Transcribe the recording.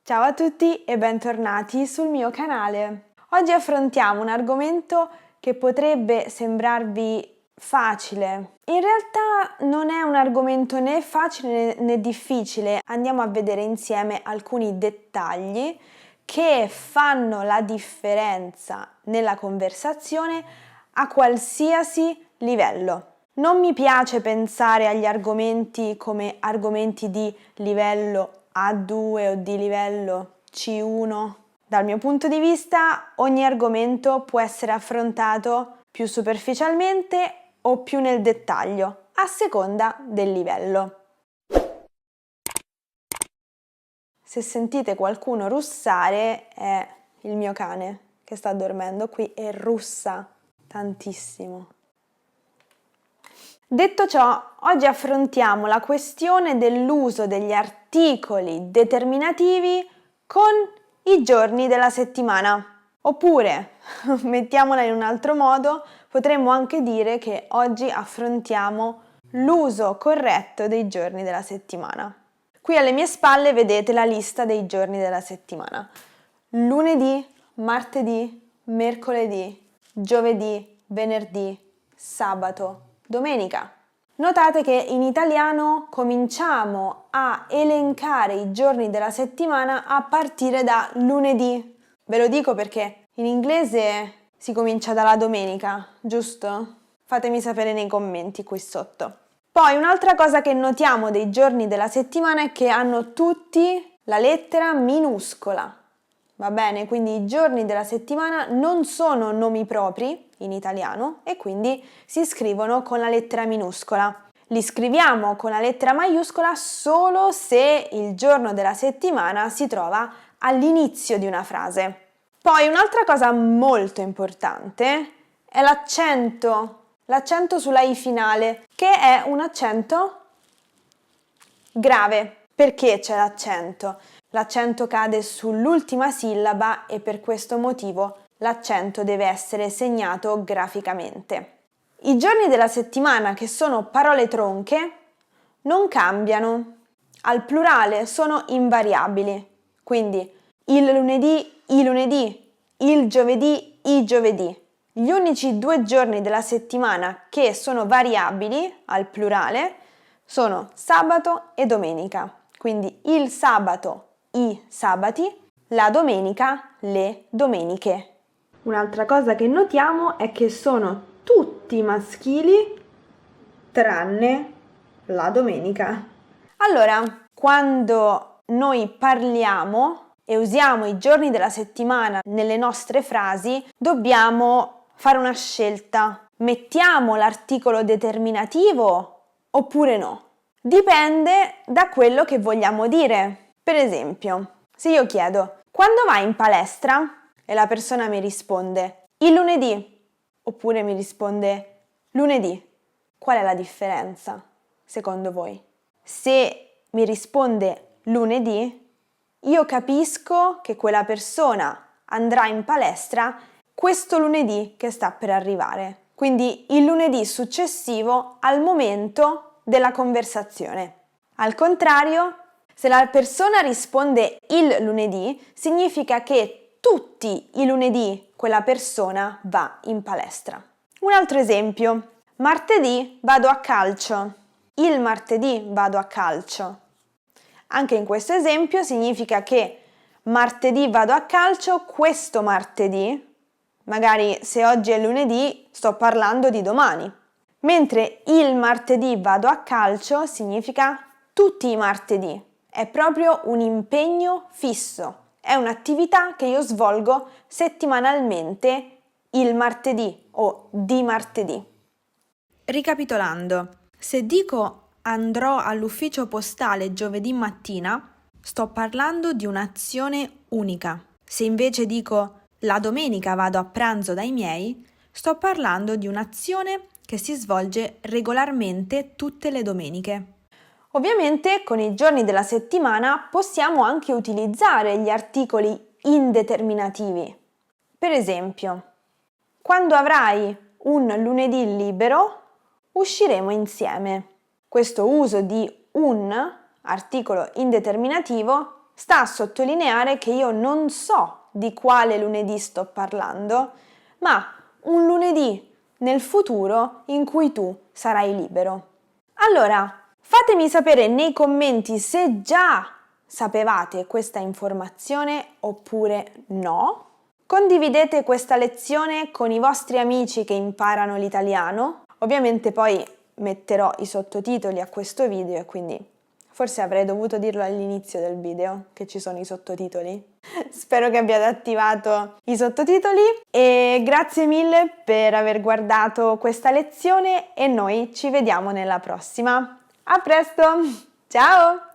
Ciao a tutti e bentornati sul mio canale. Oggi affrontiamo un argomento che potrebbe sembrarvi facile. In realtà non è un argomento né facile né difficile. Andiamo a vedere insieme alcuni dettagli che fanno la differenza nella conversazione a qualsiasi livello. Non mi piace pensare agli argomenti come argomenti di livello A2 o di livello C1. Dal mio punto di vista, ogni argomento può essere affrontato più superficialmente o più nel dettaglio, a seconda del livello. Se sentite qualcuno russare, è il mio cane che sta dormendo qui e russa tantissimo. Detto ciò, oggi affrontiamo la questione dell'uso degli articoli determinativi con i giorni della settimana. Oppure, mettiamola in un altro modo, potremmo anche dire che oggi affrontiamo l'uso corretto dei giorni della settimana. Qui alle mie spalle vedete la lista dei giorni della settimana. Lunedì, martedì, mercoledì, giovedì, venerdì, sabato, domenica. Notate che in italiano cominciamo a elencare i giorni della settimana a partire da lunedì. Ve lo dico perché in inglese si comincia dalla domenica, giusto? Fatemi sapere nei commenti qui sotto. Poi un'altra cosa che notiamo dei giorni della settimana è che hanno tutti la lettera minuscola. Va bene? Quindi i giorni della settimana non sono nomi propri in italiano e quindi si scrivono con la lettera minuscola. Li scriviamo con la lettera maiuscola solo se il giorno della settimana si trova all'inizio di una frase. Poi un'altra cosa molto importante è l'accento sulla I finale, che è un accento grave. Perché c'è l'accento? L'accento cade sull'ultima sillaba e per questo motivo l'accento deve essere segnato graficamente. I giorni della settimana, che sono parole tronche, non cambiano. Al plurale sono invariabili. Quindi il lunedì, i lunedì, il giovedì, i giovedì. Gli unici 2 giorni della settimana che sono variabili al plurale sono sabato e domenica. Quindi il sabato, i sabati, la domenica, le domeniche. Un'altra cosa che notiamo è che sono tutti maschili tranne la domenica. Allora, quando noi parliamo e usiamo i giorni della settimana nelle nostre frasi, dobbiamo fare una scelta. Mettiamo l'articolo determinativo oppure no? Dipende da quello che vogliamo dire. Per esempio, se io chiedo quando vai in palestra e la persona mi risponde il lunedì oppure mi risponde lunedì, qual è la differenza secondo voi? Se mi risponde lunedì, io capisco che quella persona andrà in palestra questo lunedì che sta per arrivare, quindi il lunedì successivo al momento della conversazione. Al contrario, se la persona risponde il lunedì, significa che tutti i lunedì quella persona va in palestra. Un altro esempio, martedì vado a calcio, il martedì vado a calcio. Anche in questo esempio significa che martedì vado a calcio questo martedì, magari se oggi è lunedì sto parlando di domani, mentre il martedì vado a calcio significa tutti i martedì, è proprio un impegno fisso, è un'attività che io svolgo settimanalmente il martedì o di martedì. Ricapitolando, se dico andrò all'ufficio postale giovedì mattina, sto parlando di un'azione unica. Se invece dico la domenica vado a pranzo dai miei, sto parlando di un'azione che si svolge regolarmente tutte le domeniche. Ovviamente con i giorni della settimana possiamo anche utilizzare gli articoli indeterminativi. Per esempio, quando avrai un lunedì libero, usciremo insieme. Questo uso di un articolo indeterminativo sta a sottolineare che io non so di quale lunedì sto parlando, ma un lunedì nel futuro in cui tu sarai libero. Allora, fatemi sapere nei commenti se già sapevate questa informazione oppure no. Condividete questa lezione con i vostri amici che imparano l'italiano. Ovviamente poi metterò i sottotitoli a questo video e quindi forse avrei dovuto dirlo all'inizio del video che ci sono i sottotitoli. Spero che abbiate attivato i sottotitoli e grazie mille per aver guardato questa lezione e noi ci vediamo nella prossima. A presto! Ciao!